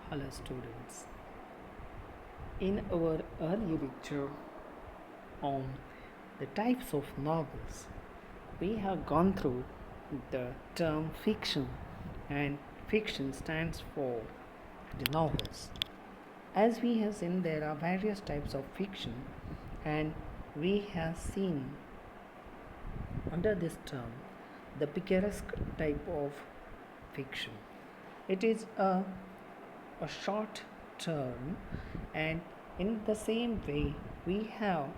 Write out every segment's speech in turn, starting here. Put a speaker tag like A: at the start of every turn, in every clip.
A: Hello students. In our earlier lecture on the types of novels, we have gone through the term fiction, and fiction stands for the novels. As we have seen, there are various types of fiction, and we have seen under this term the picaresque type of fiction. It is a short term, and in the same way we have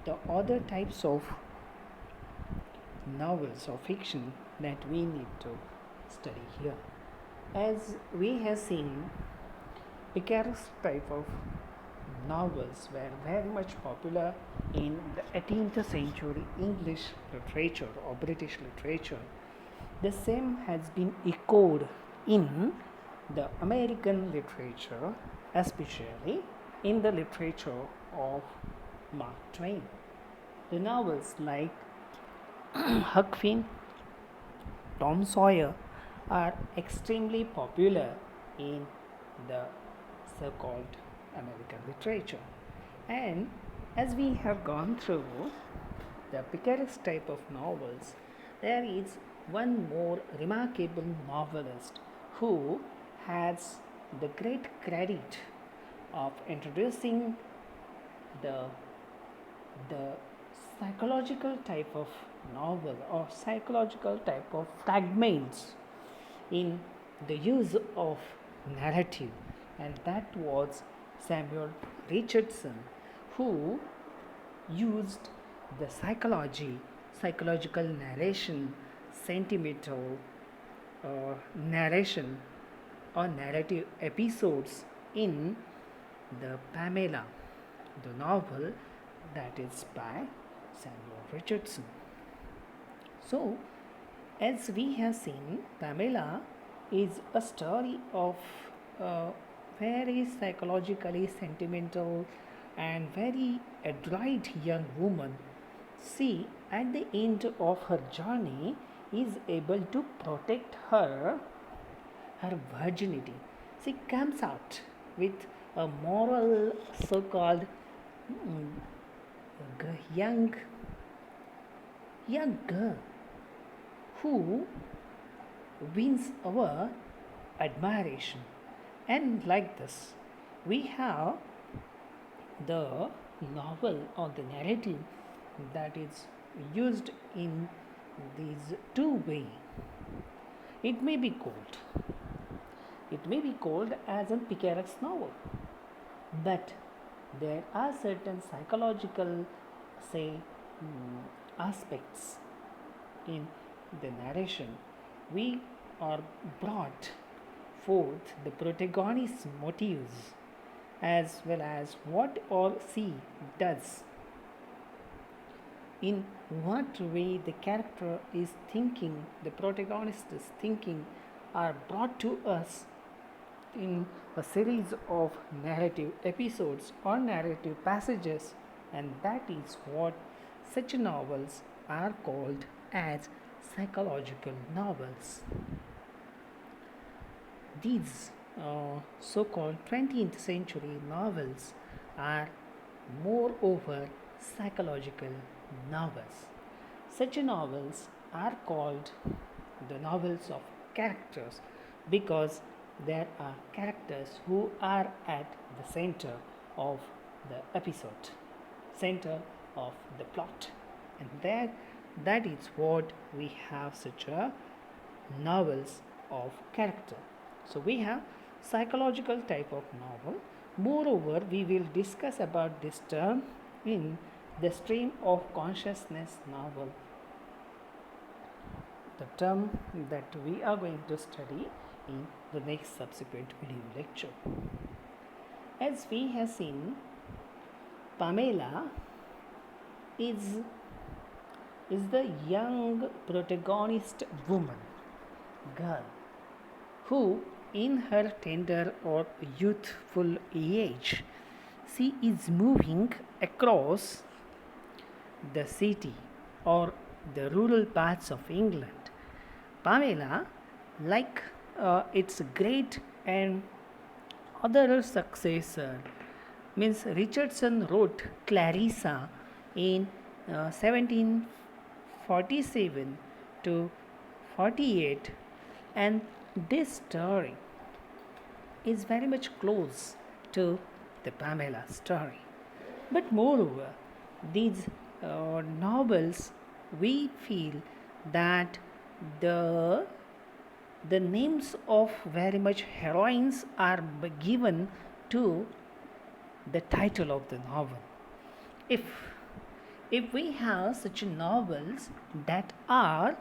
A: the other types of novels or fiction that we need to study here. As we have seen, picaresque type of novels were very much popular in the 18th century English literature or British literature. The same has been echoed in the American literature, especially in the literature of Mark Twain. The novels like Huck Finn, Tom Sawyer are extremely popular in the so called American literature. And as we have gone through the picaresque type of novels, there is one more remarkable novelist who has the great credit of introducing the psychological type of novel or psychological type of fragments in the use of narrative, and that was Samuel Richardson, who used the psychological narration, sentimental narration or narrative episodes in the Pamela, the novel that is by Samuel Richardson. So, as we have seen, Pamela is a story of a very psychologically sentimental and very adroit young woman. She, at the end of her journey, is able to protect her virginity. She comes out with a moral, so called young girl who wins our admiration. And like this, we have the novel or the narrative that is used in these two ways. It may be called as a picaresque novel, but there are certain psychological, say, aspects in the narration. We are brought forth the protagonist's motives as well as what or she does, in what way the character is thinking, the protagonist is thinking, are brought to us in a series of narrative episodes or narrative passages, and that is what such novels are called as psychological novels. These so called 20th century novels are moreover psychological novels. Such novels are called the novels of characters because there are characters who are at the center of the episode, center of the plot, and that is what we have such a novels of character. So we have psychological type of novel. Moreover, we will discuss about this term in the stream of consciousness novel, the term that we are going to study in the next subsequent video lecture. As we have seen, Pamela is the young protagonist woman, girl, who in her tender or youthful age, she is moving across the city or the rural parts of England. Pamela, like its great and other successor. Means Richardson wrote Clarissa in 1747 to 48, and this story is very much close to the Pamela story. But moreover, these novels, we feel that the the names of very much heroines are given to the title of the novel. If if we have such novels that are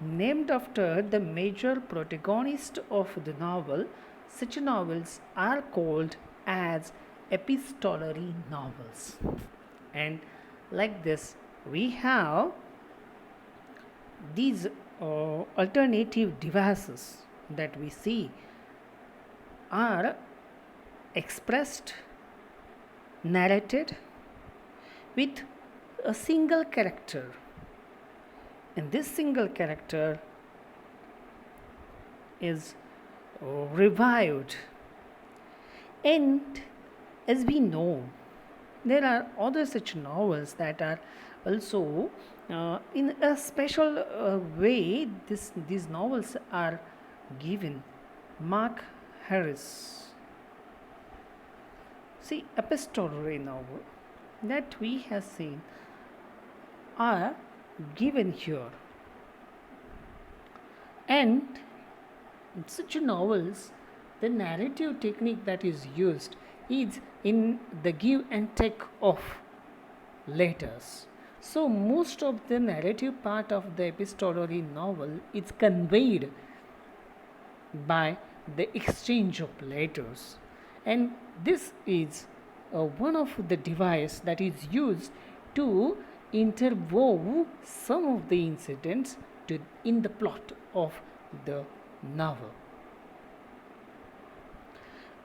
A: named after the major protagonist of the novel, such novels are called as epistolary novels. And like this, we have these alternative devices that we see are expressed, narrated with a single character, and this single character is revived. And as we know, there are other such novels that are also in a special way. These novels are given. Mark Harris. See, epistolary novel that we have seen are given here, and in such novels, the narrative technique that is used is in the give and take of letters. So most of the narrative part of the epistolary novel is conveyed by the exchange of letters, and this is one of the device that is used to interwove some of the incidents in the plot of the novel.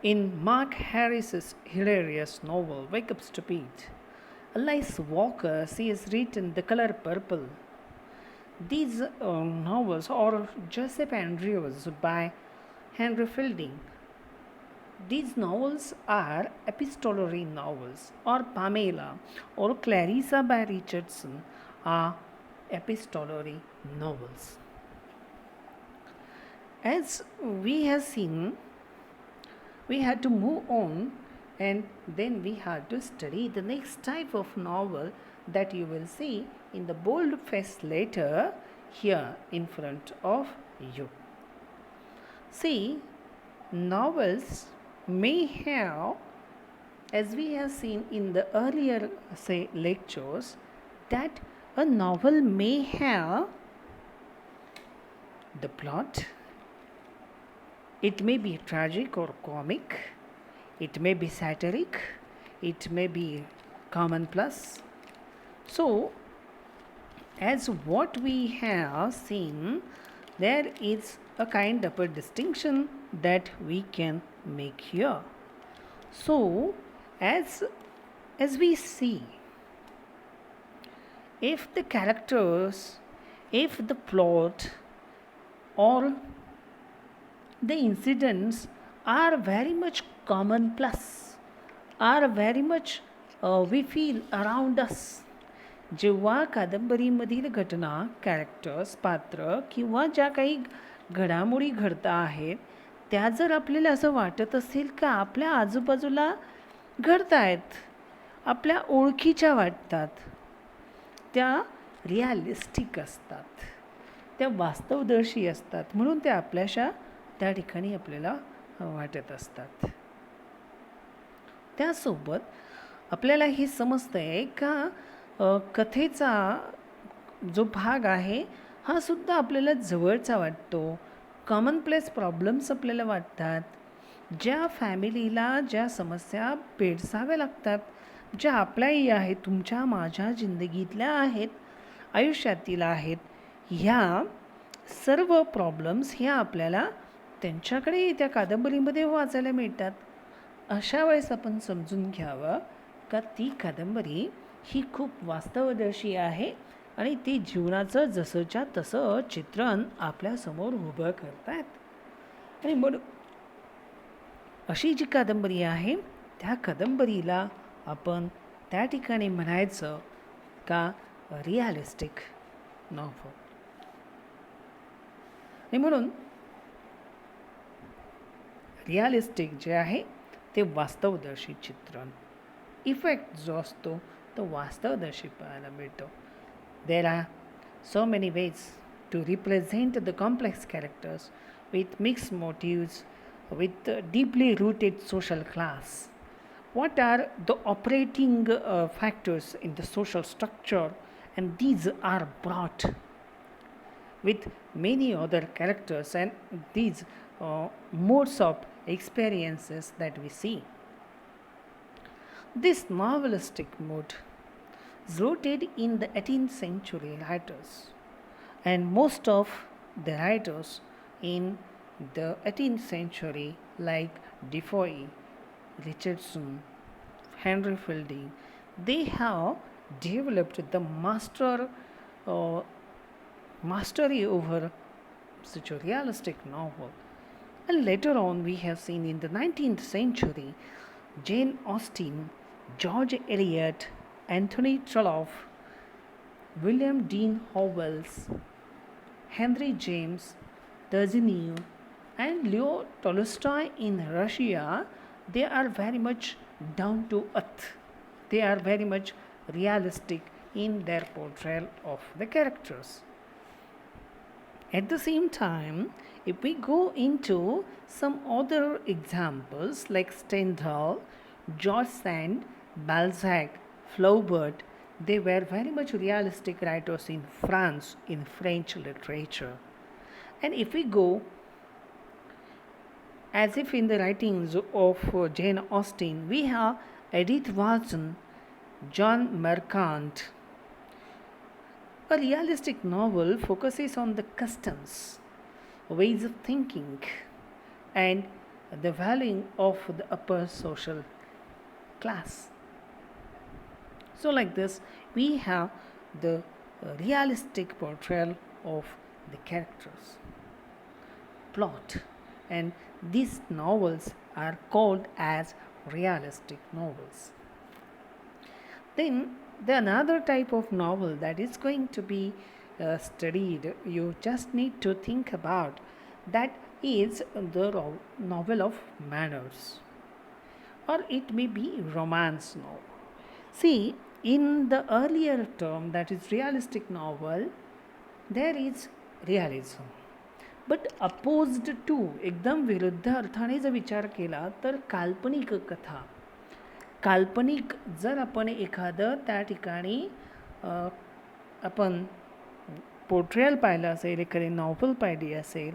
A: In Mark Harris's hilarious novel Wake Up Stupid, Alice Walker, she has written The Color Purple. These novels are Joseph Andrews by Henry Fielding. These novels are epistolary novels, or Pamela or Clarissa by Richardson are epistolary novels. As we have seen, we had to move on, and then we had to study the next type of novel that you will see in the bold faced letter here in front of you. See, novels may have, as we have seen in the earlier lectures, that a novel may have the plot. It may be tragic or comic, it may be satiric, it may be commonplace. So, as what we have seen, there is a kind of a distinction that we can make here. So, as we see, if the characters, if the plot, or the incidents are very much commonplace, are very much we feel around us. जेव्हा कादंबरीमधील घटना, characters, पात्र किंवा ज्या काही घडामोडी घडता आहेत त्या जर आपल्याला असं वाटत असेल का आपल्या आजूबाजूला घडत आहेत, आपल्या ओळखीच्या वाटतात, त्या रिॲलिस्टिक असतात, त्या वास्तवदर्शी असतात, म्हणून त्या आपल्याशा त्या ठिकाणी आपल्याला वाटत असतात. त्यासोबत आपल्याला हे समजतं आहे का कथेचा जो भाग आहे हा सुद्धा आपल्याला जवळचा वाटतो. कॉमनप्लेस प्रॉब्लेम्स आपल्याला वाटतात, ज्या फॅमिलीला ज्या समस्या पेडसाव्या लागतात, ज्या आपल्याही आहेत, तुमच्या माझ्या जिंदगीतल्या आहेत, आयुष्यातील आहेत, ह्या सर्व प्रॉब्लेम्स ह्या आपल्याला त्यांच्याकडे त्या कादंबरीमध्ये वाचायला मिळतात. अशा वेळेस आपण समजून घ्यावं का ती कादंबरी ही खूप वास्तवदर्शी आहे आणि ती जीवनाचं जसंच्या तसं चित्रण आपल्यासमोर उभं करतात. आणि म्हणून अशी जी कादंबरी आहे त्या कादंबरीला आपण त्या ठिकाणी म्हणायचं का रिअलिस्टिक नॉव्हल. आणि म्हणून रिअलिस्टिक जे आहे ते वास्तवदर्शी चित्रण, इफेक्ट जो असतो तो वास्तवदर्शी पाहायला मिळतो. There are so many ways to represent the complex characters with mixed motives, with deeply rooted social class. What are the operating factors in the social structure, and these are brought with many other characters and these modes of experiences that we see. This novelistic mode is rooted in the 18th century writers, and most of the writers in the 18th century like Defoe, Richardson, Henry Fielding, they have developed the mastery over such a realistic novel. And later on we have seen in the 19th century Jane Austen, George Eliot, Anthony Trollope, William Dean Howells, Henry James, Turgenev, and Leo Tolstoy in Russia. They are very much down to earth. They are very much realistic in their portrayal of the characters. At the same time, if we go into some other examples like Stendhal, George Sand, Balzac, Flaubert, they were very much realistic writers in France, in French literature. And if we go as if in the writings of Jane Austen, we have Edith Wharton, John Merchant. A realistic novel focuses on the customs, ways of thinking, and the valuing of the upper social class. So like this, we have the realistic portrayal of the characters, plot, and these novels are called as realistic novels. Then the another type of novel that is going to be studied, you just need to think about, that is the novel of manners, or it may be romance novel. See, in the earlier term, that is realistic novel, there is realism, but opposed to, एकदम विरुद्ध अर्थाने जर विचार केला तर काल्पनिक कथा, काल्पनिक जर आपण एखादं त्या ठिकाणी आपण पोर्ट्रेयल पाहिलं असेल, एखादी नॉव्हल पाहिली असेल,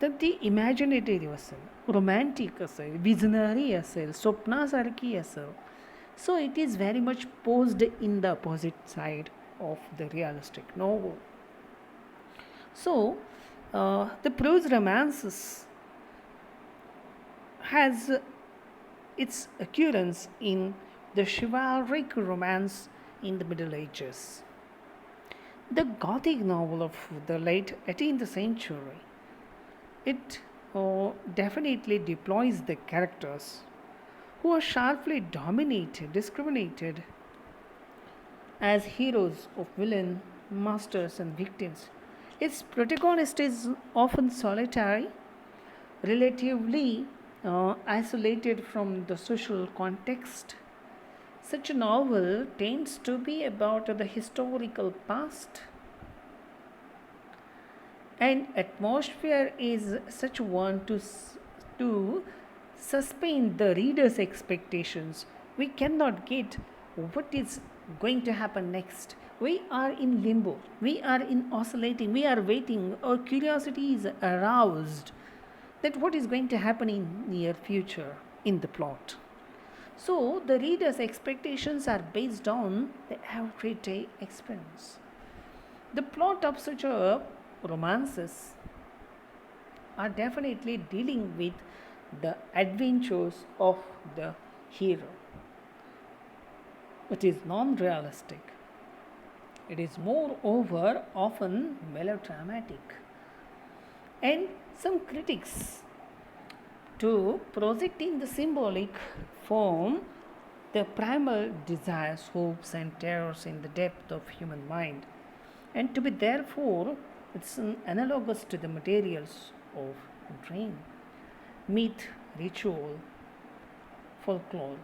A: तर ती इमॅजिनेटिव्ह असेल, रोमॅन्टिक असेल, विजनरी असेल, स्वप्नासारखी असेल. So it is very much posed in the opposite side of the realistic novel. So the prose romances has its occurrence in the chivalric romance in the Middle Ages. The Gothic novel of the late 18th century, it definitely deploys the characters who are sharply discriminated as heroes of villain, masters, and victims. Its protagonist is often solitary, relatively isolated from the social context. Such a novel tends to be about the historical past, and atmosphere is such one to suspend the reader's expectations. We cannot get what is going to happen next. We are in limbo, we are in oscillating, we are waiting, our curiosity is aroused that what is going to happen in near future in the plot. So the reader's expectations are based on the everyday experience. The plot of such a romances are definitely dealing with the adventures of the hero. It is non-realistic. It is moreover often melodramatic. And some critics to project in the symbolic form the primal desires, hopes, and terrors in the depth of human mind, and to be therefore it's analogous to the materials of dream, myth, ritual, folklore.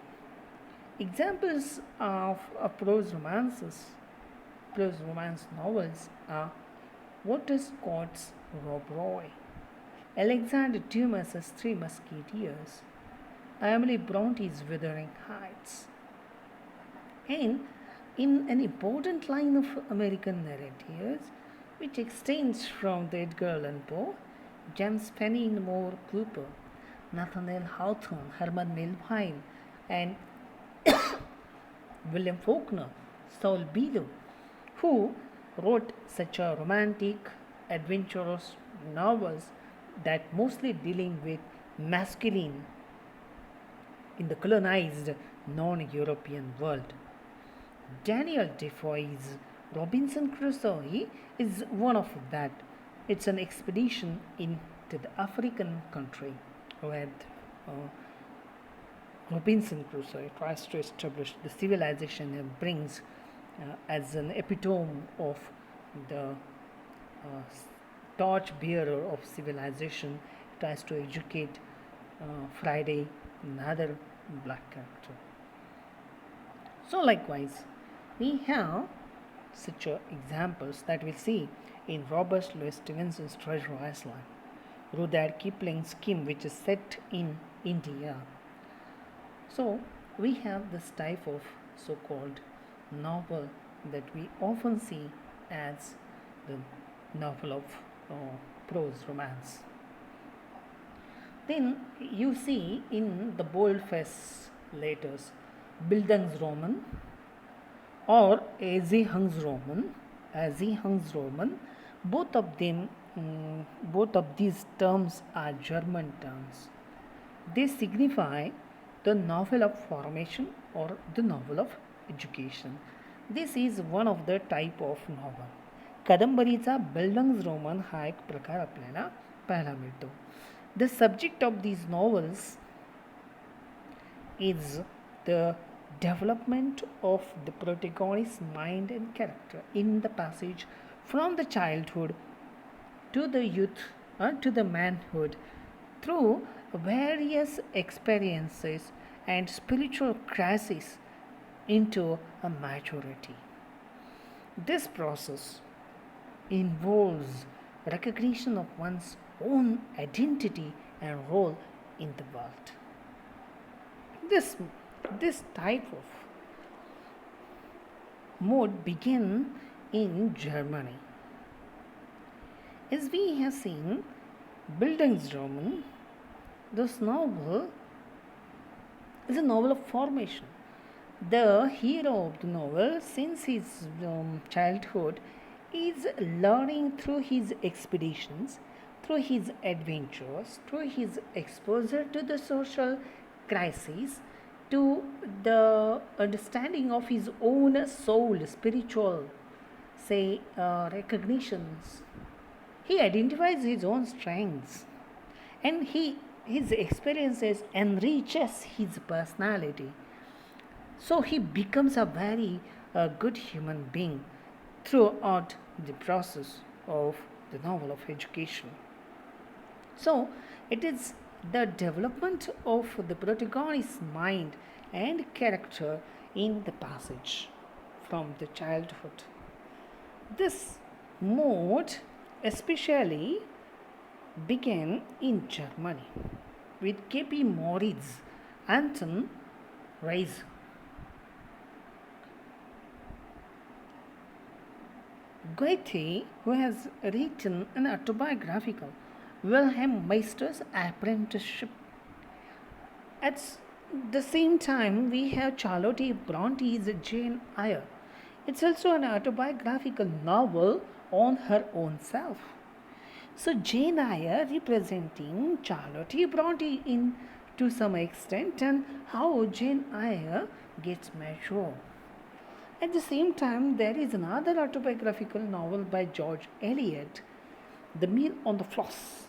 A: Examples of prose romance novels are Walter Scott's Rob Roy, Alexander Dumas's Three Musketeers, Emily Bronte's Wuthering Heights. And in an important line of American narratives, which extends from the Edgar Allan Poe, James Fenimore Cooper, Nathaniel Hawthorne, Herman Melville, and William Faulkner, Saul Bellow, who wrote such a romantic, adventurous novels that mostly dealing with masculine in the colonized non-European world. Daniel Defoe's Robinson Crusoe is one of that. It's an expedition into the African country where Robinson Crusoe tries to establish the civilization and brings as an epitome of the torch bearer of civilization, tries to educate Friday, another black character. So likewise, we have such examples that we see in Robert Louis Stevenson's Treasure Island, Rudyard Kipling's Kim, which is set in India. So we have this type of so-called novel that we often see as the novel of prose romance. Then you see in the boldface letters Bildungsroman or Erziehungsroman, both of them, both of these terms are German terms. They signify the novel of formation or the novel of education. This is one of the type of novel. कादंबरीचा बिल्डंग्सरोमन हा एक प्रकार आपल्याला पाहायला मिळतो. The subject of these novels is the development of the protagonist's mind and character in the passage from the childhood to the youth to the manhood through various experiences and spiritual crises into a maturity. This process involves recognition of one's own identity and role in the world. This type of mode began in Germany. As we have seen, Bildungsroman, this novel is a novel of formation. The hero of the novel, since his childhood, is learning through his expeditions, through his adventures, through his exposure to the social crises, to the understanding of his own soul, spiritual, recognitions. He identifies his own strengths, and his experiences enriches his personality. So he becomes a very good human being throughout the process of the novel of education. So it is the development of the protagonist's mind and character in the passage from the childhood. This mode especially began in Germany with K.P. Moritz, Anton Reis. Goethe, who has written an autobiographical Wilhelm Meister's apprenticeship. At the same time, we have Charlotte Bronte's Jane Eyre. It's also an autobiographical novel on her own self. So Jane Eyre representing Charlotte Bronte in to some extent, and how Jane Eyre gets mature. At the same time, there is another autobiographical novel by George Eliot, The Meal on the Floss,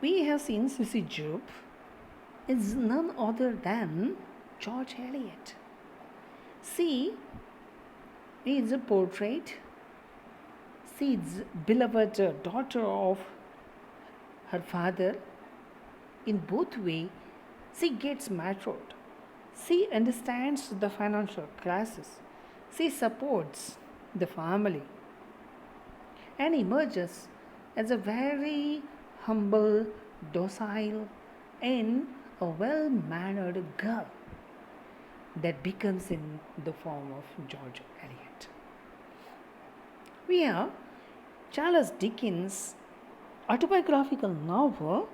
A: we have seen Sissy Jupe is none other than George Eliot. She is a portrait. She is beloved daughter of her father. In both ways, she gets matured. She understands the financial crisis. She supports the family and emerges as a very humble, docile, and a well mannered girl that becomes in the form of George Eliot. We have Charles Dickens' autobiographical novel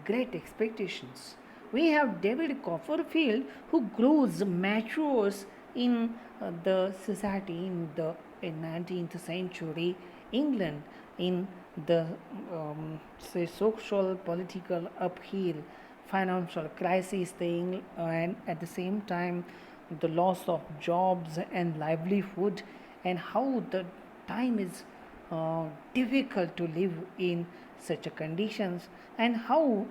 A: Great Expectations. We have David Copperfield, who grows, matures in the society in 19th century England, in the say social political upheaval, financial crisis thing, and at the same time the loss of jobs and livelihood, and how the time is difficult to live in such a conditions, and how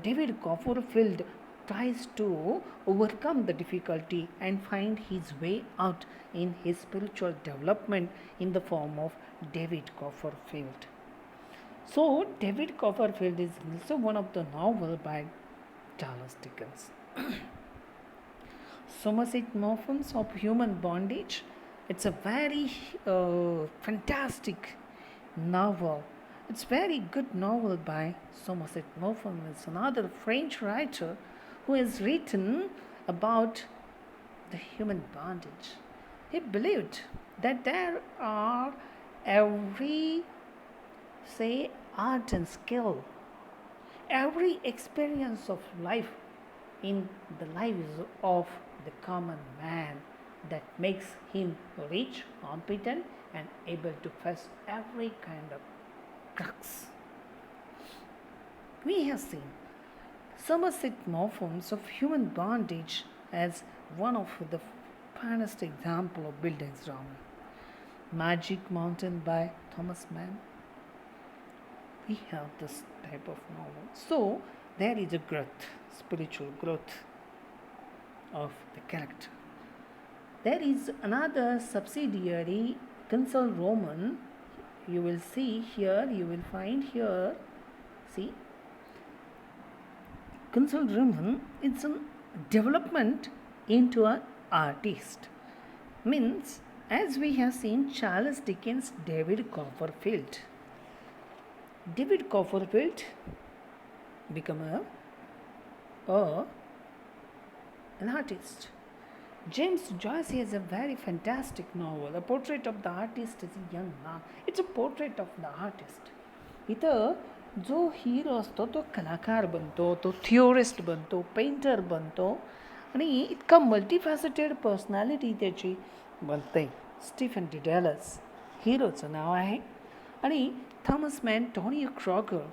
A: David Copperfield tries to overcome the difficulty and find his way out in his spiritual development in the form of David Copperfield. So David Copperfield is also one of the novel by Charles Dickens. Somerset Maugham's of Human Bondage. It's a very fantastic novel. It's very good novel by Somerset Maugham. It's another French writer who has written about the human bondage. He believed that there are every say art and skill, every experience of life in the lives of the common man that makes him rich, competent, and able to face every kind of crux. We have seen Somerset Maugham's of Human Bondage as one of the finest example of Bildungsroman. Magic Mountain by Thomas Mann. We have this type of novel. So there is a growth, spiritual growth of the character. There is another subsidiary Roman. You will see here, you will find here, see, Roman is a development into an artist. Means, as we have seen Charles Dickens, David Copperfield. David Copperfield become an artist. James Joyce has a very fantastic novel, A Portrait of the Artist as a Young Man. It's a portrait of the artist. इथं जो hero असतो तो कलाकार बनतो, तो थिओरिस्ट बनतो, painter बनतो आणि इतका मल्टीफॅसेटेड पर्सनॅलिटी त्याची बनते. स्टीफन डिडेलस हिरोचं नाव आहे. आणि Thomas man, Tony Crocker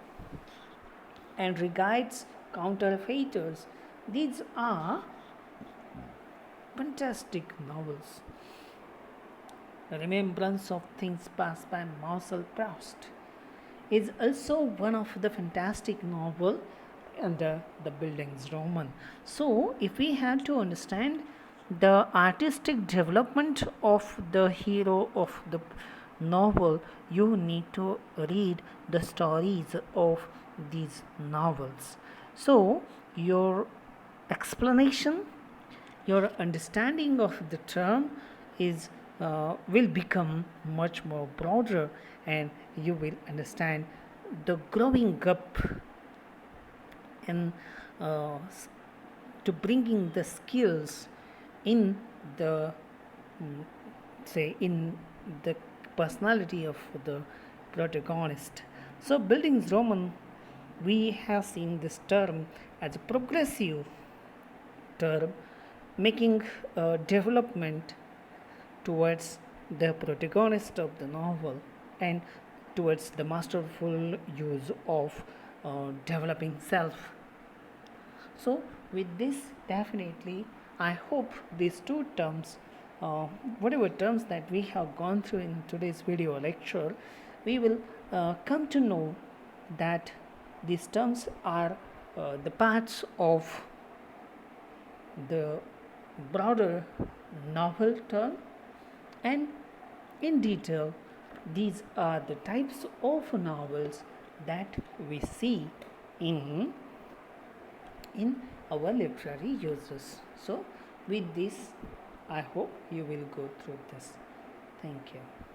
A: and regards counterfeiters. These are fantastic novels. Remembrance of Things Past by Marcel Proust is also one of the fantastic novel under the Bildungsroman. So if we have to understand the artistic development of the hero of the novel, you need to read the stories of these novels. So your explanation, your understanding of the term is will become much more broader, and you will understand the growing up and to bringing the skills in the say in the personality of the protagonist. So Bildungsroman, we have seen this term as a progressive term, making development towards the protagonist of the novel and towards the masterful use of developing self. So with this, definitely I hope these two terms, whatever terms that we have gone through in today's video lecture, we will come to know that These terms are the parts of the broader novel term, and in detail, these are the types of novels that we see in our literary uses. So, with this, I hope you will go through this. Thank you.